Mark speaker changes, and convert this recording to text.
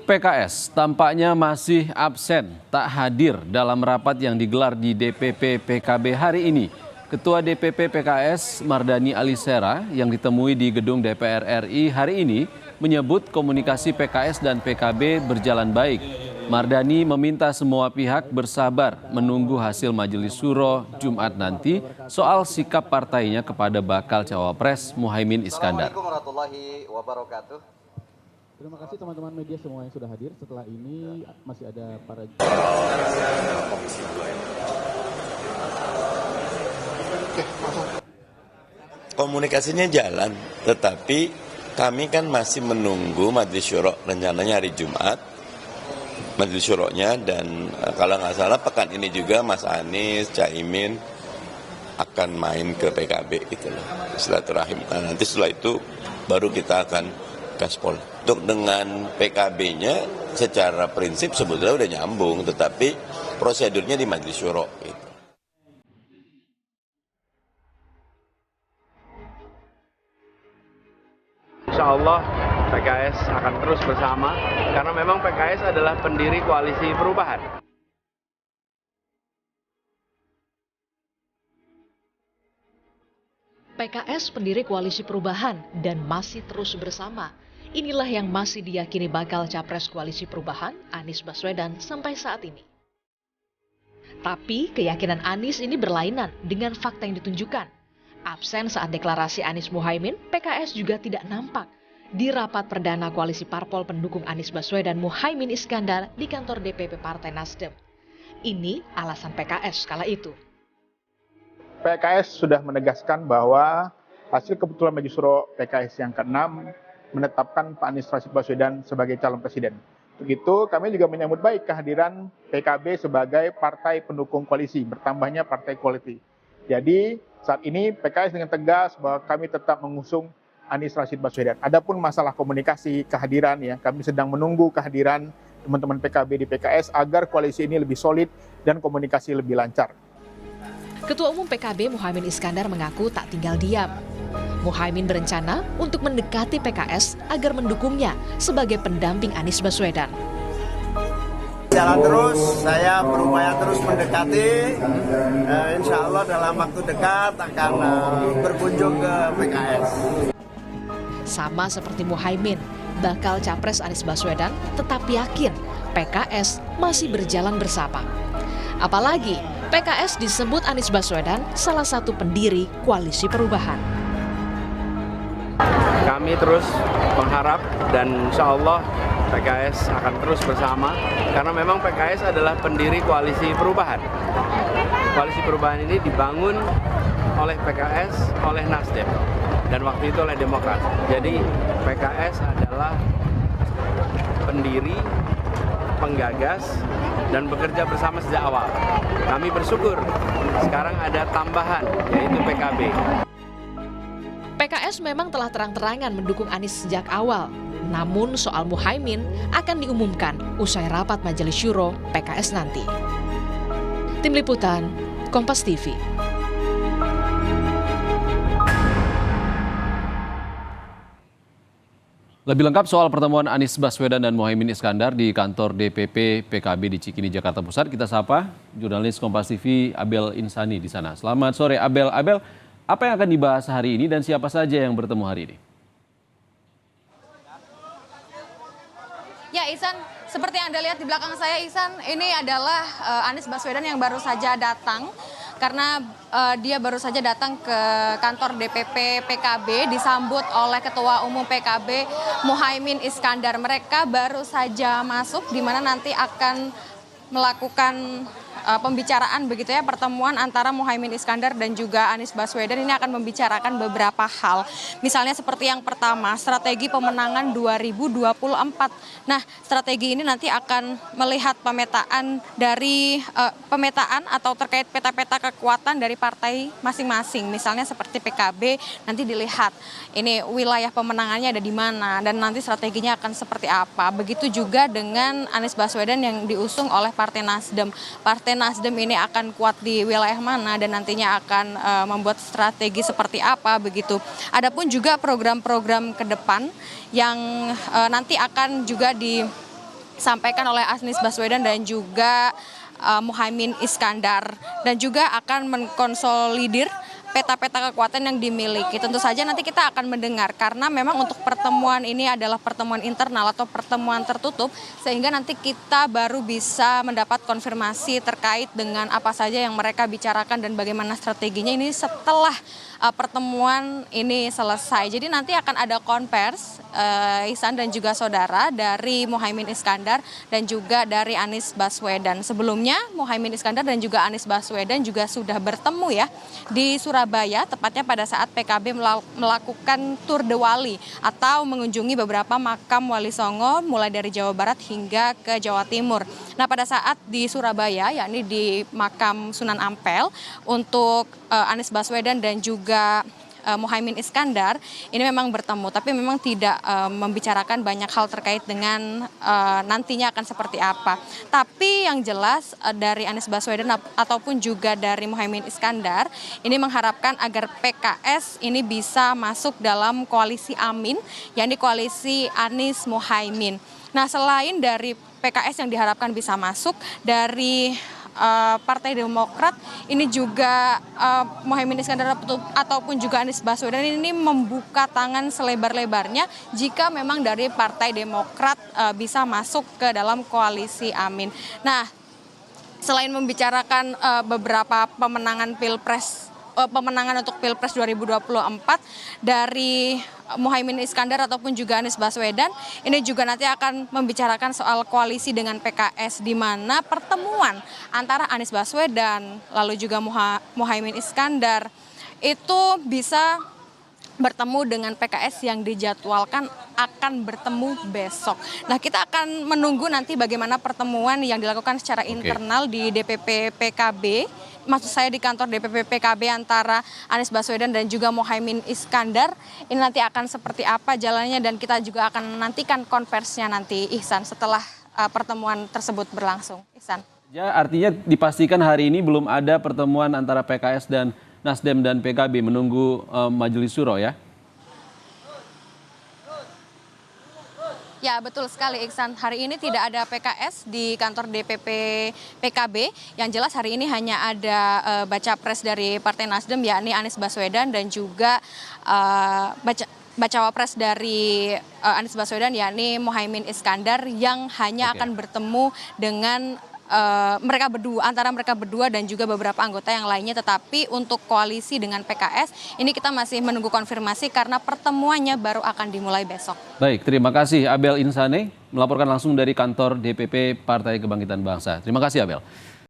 Speaker 1: PKS tampaknya masih absen, tak hadir dalam rapat yang digelar di DPP PKB hari ini. Ketua DPP PKS Mardani Alisera yang ditemui di gedung DPR RI hari ini menyebut komunikasi PKS dan PKB berjalan baik. Mardani meminta semua pihak bersabar menunggu hasil Majelis Syuro Jumat nanti soal sikap partainya kepada bakal cawapres Muhaimin Iskandar.
Speaker 2: Assalamualaikum warahmatullahi wabarakatuh.
Speaker 3: Terima kasih teman-teman media semua yang sudah hadir. Setelah ini masih ada para
Speaker 4: komunikasinya jalan, tetapi kami kan masih menunggu Majelis Syuro, rencananya hari Jumat Majelis Syuronya, dan kalau nggak salah pekan ini juga Mas Anies, Caimin akan main ke PKB gitu loh, silaturahim. Nah, nanti setelah itu baru kita akan gaspol. Untuk dengan PKB-nya secara prinsip sebetulnya udah nyambung, tetapi prosedurnya di Majelis Syuro gitu.
Speaker 5: Insya Allah PKS akan terus bersama, karena memang PKS adalah pendiri koalisi perubahan.
Speaker 6: PKS pendiri koalisi perubahan dan masih terus bersama. Inilah yang masih diyakini bakal capres koalisi perubahan Anies Baswedan sampai saat ini. Tapi keyakinan Anies ini berlainan dengan fakta yang ditunjukkan. Absen saat deklarasi Anies Muhaimin, PKS juga tidak nampak di rapat perdana koalisi parpol pendukung Anies Baswedan Muhaimin Iskandar di kantor DPP Partai Nasdem. Ini alasan PKS kala itu.
Speaker 7: PKS sudah menegaskan bahwa hasil keputusan Majelis Syuro PKS yang ke-6 menetapkan Pak Anies Rashid Baswedan sebagai calon presiden. Untuk itu kami juga menyambut baik kehadiran PKB sebagai partai pendukung koalisi, bertambahnya partai koalisi. Jadi saat ini PKS dengan tegas bahwa kami tetap mengusung Anies Rashid Baswedan. Adapun masalah komunikasi kehadiran, ya, kami sedang menunggu kehadiran teman-teman PKB di PKS agar koalisi ini lebih solid dan komunikasi lebih lancar.
Speaker 6: Ketua Umum PKB Muhaimin Iskandar mengaku tak tinggal diam. Muhaimin berencana untuk mendekati PKS agar mendukungnya sebagai pendamping Anies Baswedan.
Speaker 8: Jalan terus, saya berupaya terus mendekati, insya Allah dalam waktu dekat akan berkunjung ke PKS.
Speaker 6: Sama seperti Muhaimin, bakal capres Anies Baswedan tetap yakin PKS masih berjalan bersama. Apalagi PKS disebut Anies Baswedan salah satu pendiri koalisi perubahan.
Speaker 5: Kami terus mengharap dan insya Allah PKS akan terus bersama, karena memang PKS adalah pendiri koalisi perubahan. Koalisi perubahan ini dibangun oleh PKS, oleh Nasdem, dan waktu itu oleh Demokrat. Jadi PKS adalah pendiri, penggagas, dan bekerja bersama sejak awal. Kami bersyukur sekarang ada tambahan, yaitu PKB.
Speaker 6: PKS memang telah terang-terangan mendukung Anies sejak awal. Namun soal Muhaimin akan diumumkan usai rapat Majelis Syuro PKS nanti. Tim Liputan, Kompas TV.
Speaker 1: Lebih lengkap soal pertemuan Anies Baswedan dan Muhaimin Iskandar di kantor DPP PKB di Cikini, Jakarta Pusat, kita sapa jurnalis Kompas TV Abel Insani di sana. Selamat sore Abel. Abel, apa yang akan dibahas hari ini dan siapa saja yang bertemu hari ini?
Speaker 9: Ya Ihsan, seperti yang Anda lihat di belakang saya Ihsan, ini adalah Anies Baswedan yang baru saja datang. Karena dia baru saja datang ke kantor DPP PKB disambut oleh Ketua Umum PKB Muhaimin Iskandar. Mereka baru saja masuk di mana nanti akan melakukan pembicaraan begitu ya, pertemuan antara Muhaimin Iskandar dan juga Anies Baswedan. Ini akan membicarakan beberapa hal. Misalnya seperti yang pertama, strategi pemenangan 2024. Nah, strategi ini nanti akan melihat pemetaan dari pemetaan atau terkait peta-peta kekuatan dari partai masing-masing. Misalnya seperti PKB nanti dilihat ini wilayah pemenangannya ada di mana dan nanti strateginya akan seperti apa. Begitu juga dengan Anies Baswedan yang diusung oleh Partai Nasdem. Partai Nasdem ini akan kuat di wilayah mana dan nantinya akan membuat strategi seperti apa begitu. Adapun juga program-program ke depan yang nanti akan juga disampaikan oleh Anies Baswedan dan juga Muhaimin Iskandar, dan juga akan mengkonsolidir peta-peta kekuatan yang dimiliki. Tentu saja nanti kita akan mendengar, karena memang untuk pertemuan ini adalah pertemuan internal atau pertemuan tertutup, sehingga nanti kita baru bisa mendapat konfirmasi terkait dengan apa saja yang mereka bicarakan dan bagaimana strateginya ini setelah pertemuan ini selesai. Jadi nanti akan ada konvers Ihsan dan juga saudara dari Muhaimin Iskandar dan juga dari Anies Baswedan. Sebelumnya Muhaimin Iskandar dan juga Anies Baswedan juga sudah bertemu ya di Surabaya, tepatnya pada saat PKB melakukan Tour de Wali atau mengunjungi beberapa makam Wali Songo mulai dari Jawa Barat hingga ke Jawa Timur. Nah, pada saat di Surabaya, yakni di makam Sunan Ampel, untuk Anies Baswedan dan juga Muhaimin Iskandar ini memang bertemu, tapi memang tidak membicarakan banyak hal terkait dengan nantinya akan seperti apa. Tapi yang jelas dari Anies Baswedan ataupun juga dari Muhaimin Iskandar ini mengharapkan agar PKS ini bisa masuk dalam koalisi Amin, yakni koalisi Anies Muhaimin. Nah, selain dari PKS yang diharapkan bisa masuk, dari Partai Demokrat ini juga Muhaimin Iskandar ataupun juga Anies Baswedan ini membuka tangan selebar-lebarnya jika memang dari Partai Demokrat bisa masuk ke dalam koalisi Amin. Nah, selain membicarakan beberapa pemenangan untuk Pilpres 2024 dari Muhaimin Iskandar ataupun juga Anies Baswedan, ini juga nanti akan membicarakan soal koalisi dengan PKS, di mana pertemuan antara Anies Baswedan lalu juga Muhaimin Iskandar itu bisa bertemu dengan PKS yang dijadwalkan akan bertemu besok. Nah, kita akan menunggu nanti bagaimana pertemuan yang dilakukan secara internal di DPP PKB, maksud saya di kantor DPP PKB antara Anies Baswedan dan juga Muhaimin Iskandar. Ini nanti akan seperti apa jalannya, dan kita juga akan menantikan konversinya nanti, Ihsan, setelah pertemuan tersebut berlangsung. Ihsan.
Speaker 1: Ya, artinya dipastikan hari ini belum ada pertemuan antara PKS dan Nasdem dan PKB, menunggu Majelis Syuro ya?
Speaker 9: Ya, betul sekali Iksan. Hari ini tidak ada PKS di kantor DPP PKB. Yang jelas hari ini hanya ada baca pres dari Partai Nasdem, yakni Anies Baswedan, dan juga bacawa pres dari Anies Baswedan, yakni Muhaimin Iskandar, yang hanya akan bertemu dengan antara mereka berdua dan juga beberapa anggota yang lainnya. Tetapi untuk koalisi dengan PKS ini kita masih menunggu konfirmasi karena pertemuannya baru akan dimulai besok.
Speaker 1: Baik, terima kasih Abel Insane melaporkan langsung dari kantor DPP Partai Kebangkitan Bangsa. Terima kasih Abel.